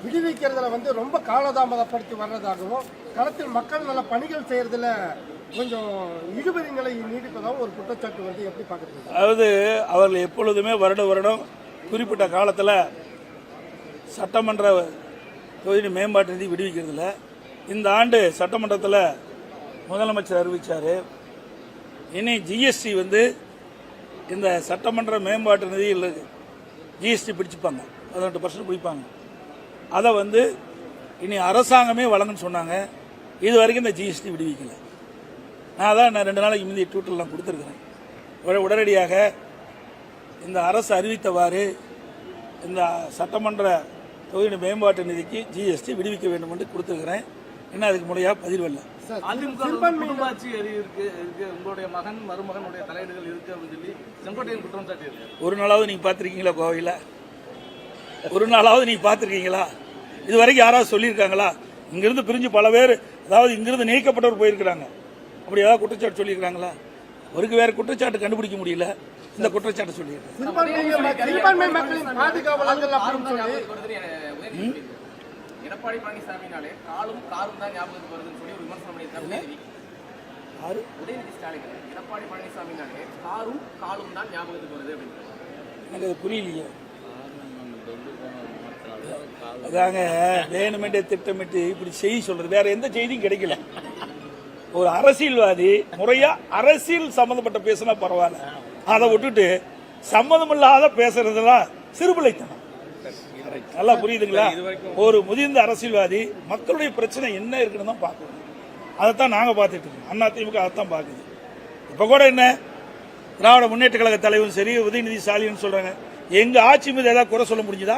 விடுவிக்கிறதுல ரொம்ப காலதாமதப்படுத்தி வர்றதாகவும் களத்தில் மக்கள் நல பணிகள் செய்யறதுல கொஞ்சம் இழுபறிகளை நீடிப்பதாகவும் ஒரு குற்றச்சாட்டு எப்படி பார்க்குறீங்க? அதாவது அவர்கள் எப்பொழுதுமே வருடம் குறிப்பிட்ட காலத்தில் சட்டமன்ற தொகுதி மேம்பாட்டு நிதி விடுவிக்கிறதுல இந்த ஆண்டு சட்டமன்றத்தில் முதலமைச்சர் அறிவித்தார். இனி ஜிஎஸ்டி இந்த சட்டமன்ற மேம்பாட்டு நிதியில் ஜிஎஸ்டி பிடிச்சிப்பாங்க, 18% பிடிப்பாங்க. அதை இனி அரசாங்கமே வழங்குன்னு சொன்னாங்க. இது வரைக்கும் இந்த ஜிஎஸ்டி விடுவிக்கலை. நான் 2 நாளைக்கு முந்தைய ட்விட்டர்லாம் கொடுத்துருக்கிறேன். உடனடியாக இந்த அரசு அறிவித்தவாறு இந்த சட்டமன்ற தொகுதி மேம்பாட்டு நிதிக்கு ஜிஎஸ்டி விடுவிக்க வேண்டும் என்று கொடுத்துருக்கிறேன். இன்னும் அதுக்கு முறையாக பதில் வரல. உங்களுடைய மகன் மருமகனுடைய தலையீடுகள் இருக்கு அப்படின்னு சொல்லி செங்கோட்டையன் குற்றம் சாட்டி இருக்கு. ஒரு நாளாவது நீங்க பாத்திருக்கீங்களா? கோவையில் ஒரு நாளாவது நீங்க பாத்திருக்கீங்களா? இது வரைக்கும் யாராவது சொல்லியிருக்காங்களா? இங்கிருந்து பிரிஞ்சு பல பேர், அதாவது இங்கிருந்து நீக்கப்பட்டவர் போயிருக்கிறாங்க. அப்படி ஏதாவது குற்றச்சாட்டு சொல்லியிருக்காங்களா? ஒருக்கு வேற குற்றச்சாட்டு கண்டுபிடிக்க முடியல. இந்த குற்றச்சாட்டு சொல்லியிருக்காங்க. எடப்பாடி பழனிசாமினாலே காலும் காரும் தான் ஞாபகத்துக்கு வருதுன்னு சொல்லி ஒரு விமர்சனம் பண்ணியிருக்காரு. உதயநிதி ஸ்டாலின் எடப்பாடி பழனிசாமினாலே காரும் காலும் தான் ஞாபகத்துக்கு வருது அப்படின்னு எனக்கு அது புரியலையே. அதாங்க வேணுமென்றே திட்டமிட்டு இப்படி செய்தி சொல்றது. வேற எந்த செய்தியும் கிடைக்கல. ஒரு அரசியல்வாதி முறையா அரசியல் சம்பந்தப்பட்ட பேசினா பரவாயில்ல, அதை விட்டுட்டு சம்பந்தமில்லாத பேசுறதுலாம் சிறுபிள்ளைத்தனம். நல்லா புரியுதுங்களா? ஒரு முதிர்ந்த அரசியல்வாதி மக்களுடைய பிரச்சனை என்ன இருக்குன்னு தான் பார்க்கணும். அதைத்தான் நாங்க பார்த்துட்டு இருக்கோம். அதிமுக அதைத்தான் பார்க்குது. இப்ப கூட என்ன திராவிட முன்னேற்ற கழக தலைவரும் சரி, உதயநிதி ஸ்டாலின் சொல்றாங்க, எங்க ஆட்சி மீது ஏதாவது குறை சொல்ல முடிஞ்சுதா?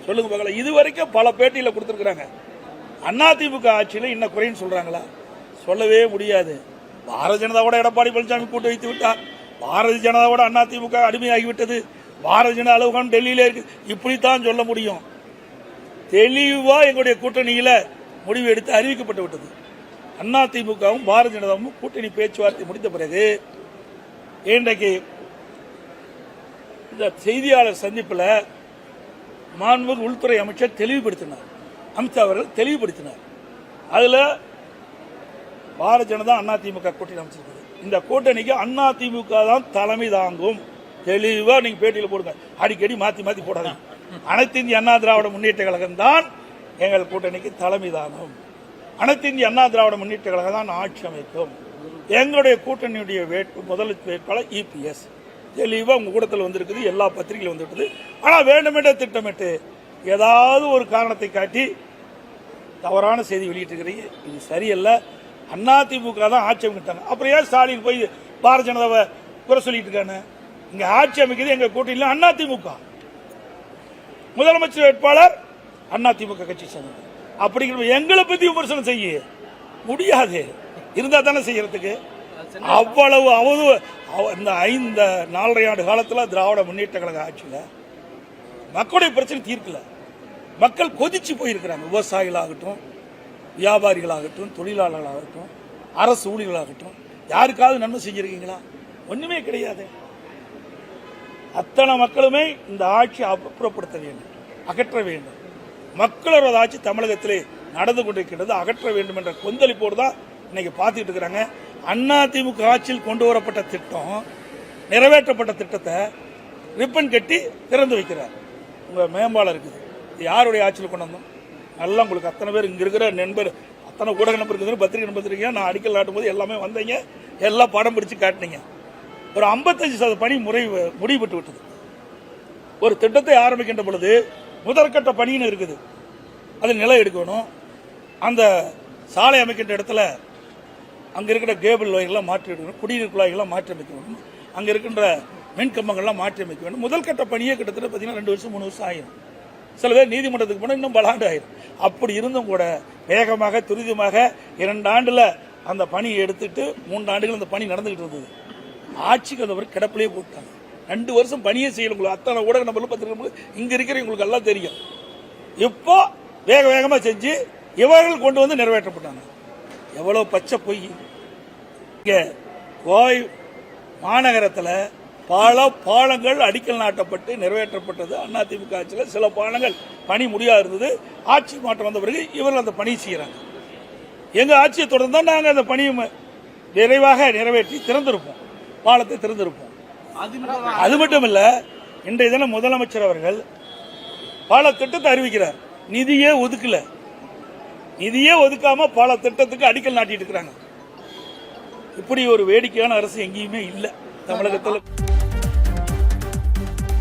சொல்லுங்க பார்க்கல. இது வரைக்கும் பல பேட்டியில கொடுத்துருக்காங்க. அதிமுக ஆட்சியில இன்ன குறைன்னு சொல்றாங்களா? சொல்லவே முடியாது. பாரதிய ஜனதாவோட எடப்பாடி பழனிசாமி கூட்டு வைத்து விட்டார். பாரதிய ஜனதாவோட அதிமுக அடிமையாகிவிட்டது. பாரதிய ஜனதா அலுவலகம் டெல்லியில இருக்கு. இப்படித்தான் சொல்ல முடியும். தெளிவா எங்களுடைய கூட்டணியில முடிவு எடுத்து அறிவிக்கப்பட்டு விட்டது. அதிமுகவும் பாரதிய ஜனதாவும் கூட்டணி பேச்சுவார்த்தை முடித்த பிறகு இன்றைக்கு இந்த செய்தியாளர் சந்திப்பில் மாண்புமிகு உள்துறை அமைச்சர் தெளிவுபடுத்தினார். அமித்ஷா அவர்கள் தெளிவுபடுத்தினார். அதுல பாரதிய ஜனதா அதிமுக கூட்டணி அமைச்சிருக்குது. இந்த கூட்டணிக்கு அதிமுக தான் தலைமை தாங்கும். தெளிவா நீங்க பேட்டியில போடுங்க. அடிக்கடி மாத்தி மாத்தி போடாதீங்க. அனைத்து இந்திய அண்ணா திராவிட முன்னேற்ற கழகம் தான் எங்கள் கூட்டணிக்கு தலைமை தாங்கும். அனைத்து இந்திய அண்ணா திராவிட முன்னேற்ற கழகம் தான் ஆட்சி அமைக்கும். எங்களுடைய கூட்டணியுடைய முதல் வேட்பாளர் இபிஎஸ். தெளிவா உங்க கூட்டத்தில் வந்திருக்குது, எல்லா பத்திரிகையிலும் வந்துவிட்டது. ஆனா வேண்டுமென்றே திட்டமிட்டு ஏதாவது ஒரு காரணத்தை காட்டி தவறான செய்தி வெளியிட்டிருக்கிறீங்க. இது சரியல்ல. அதிமுக தான் ஆட்சி அமைக்கிட்டாங்க. அப்புறம் ஏன் ஸ்டாலின் போய் பாரதிய ஜனதாவை குறை சொல்லிட்டு இருக்காங்க? இங்க ஆட்சி அமைக்கிறது எங்க கூட்டணியில் அதிமுக. முதலமைச்சர் வேட்பாளர் அதிமுக கட்சி சேர்ந்தது. அப்படிங்கிற எங்களை பத்தி விமர்சனம் செய்ய முடியாது. இருந்தா தானே செய்யறதுக்கு. அவ்வளவு இந்த 4.5 ஆண்டு காலத்தில் திராவிட முன்னேற்ற கழக ஆட்சியில மக்களுடைய பிரச்சனை தீர்க்கல. மக்கள் கொதிச்சு போயிருக்கிறாங்க. விவசாயிகளாகட்டும், வியாபாரிகளாகட்டும், தொழிலாளர்களாகட்டும், அரசு ஊழியர்களாகட்டும், யாருக்காவது நன்மை செஞ்சிருக்கீங்களா? ஒண்ணுமே கிடையாது. அத்தனை மக்களுமே இந்த ஆட்சி அப்புறப்படுத்த வேண்டும், அகற்ற வேண்டும். மக்களோட ஆட்சி தமிழகத்திலே நடந்து கொண்டிருக்கிறது, அகற்ற வேண்டும் என்ற கொந்தளிப்போடு தான் இன்னைக்கு பார்த்துட்டு இருக்கிறாங்க. அதிமுக ஆட்சியில் கொண்டு வரப்பட்ட திட்டம், நிறைவேற்றப்பட்ட திட்டத்தை ரிப்பன் கட்டி திறந்து வைக்கிறார். உங்க மேம்பாலம் இருக்குது. யாருடைய ஆட்சியில் கொண்டு வந்தோம்? நல்லா உங்களுக்கு அத்தனை பேர் இங்க இருக்கிற நண்பர், அத்தனை ஊடக நம்பர் இருக்குது, பத்திரிகை நம்பர் இருக்கீங்க. நான் அடிக்கல் நாட்டும் போது எல்லாமே வந்தீங்க, எல்லாம் படம் பிடிச்சு காட்டினீங்க. ஒரு 55% பணி முடிவுபட்டு விட்டது. ஒரு திட்டத்தை ஆரம்பிக்கின்ற பொழுது முதற்கட்ட பணின்னு இருக்குது. அது நிலம் எடுக்கணும். அந்த சாலை அமைக்கின்ற இடத்துல அங்க இருக்கிற கேபிள் வயர்லாம் மாற்றி எடுக்கணும், குடிநீர் குழாய்கள்லாம் மாற்றி அமைக்க வேண்டும், அங்க இருக்கின்ற மின் கம்பங்கள்லாம் மாற்றி அமைக்க வேண்டும். முதல் கட்ட பணியே கிட்டத்தட்ட பார்த்தீங்கன்னா 2 வருஷம் 3 வருஷம் ஆயிரும். சில பேர் நீதிமன்றத்துக்கு போனால் இன்னும் பல ஆண்டு ஆயிரும். அப்படி இருந்தும் கூட வேகமாக துரிதமாக 2 ஆண்டுல அந்த பணியை எடுத்துட்டு 3 ஆண்டுகள் அந்த பணி நடந்துகிட்டு இருந்தது. ஆட்சிக்கு அந்த கிடப்பிலேயே போட்டாங்க. 2 வருஷம் பணியே செய்யல. உங்களுக்கு அத்தனை ஊடக நம்பர் பத்திரிகை இங்க இருக்கிற உங்களுக்கு எல்லாம் தெரியும். இப்போ வேக வேகமா செஞ்சு இவர்கள் கொண்டு வந்து நிறைவேற்றப்பட்டாங்க. எவ்வளவு பச்சை பொய். இங்க கோவை மாநகரத்தில் பல பாலங்கள் அடிக்கல் நாட்டப்பட்டு நிறைவேற்றப்பட்டது. அதிமுக ஆட்சியில் சில பாலங்கள் பணி முடியாது இருந்தது. ஆட்சி மாற்றம் வந்த பிறகு இவர்கள் அந்த பணியை செய்கிறாங்க. எங்க ஆட்சியை தொடர்ந்து நாங்கள் அந்த பணியை விரைவாக நிறைவேற்றி திறந்திருப்போம், பாலத்தை திறந்திருப்போம். அது மட்டும் இல்ல, இன்றைய தினம் முதலமைச்சர் அவர்கள் பால திட்டத்தை அறிவிக்கிறார். நிதியே ஒதுக்கல, நிதியே ஒதுக்காம பால திட்டத்துக்கு அடிக்கல் நாட்டிட்டு இருக்கிறாங்க. இப்படி ஒரு வேடிக்கையான அரசு எங்கேயுமே இல்லை தமிழகத்தில்.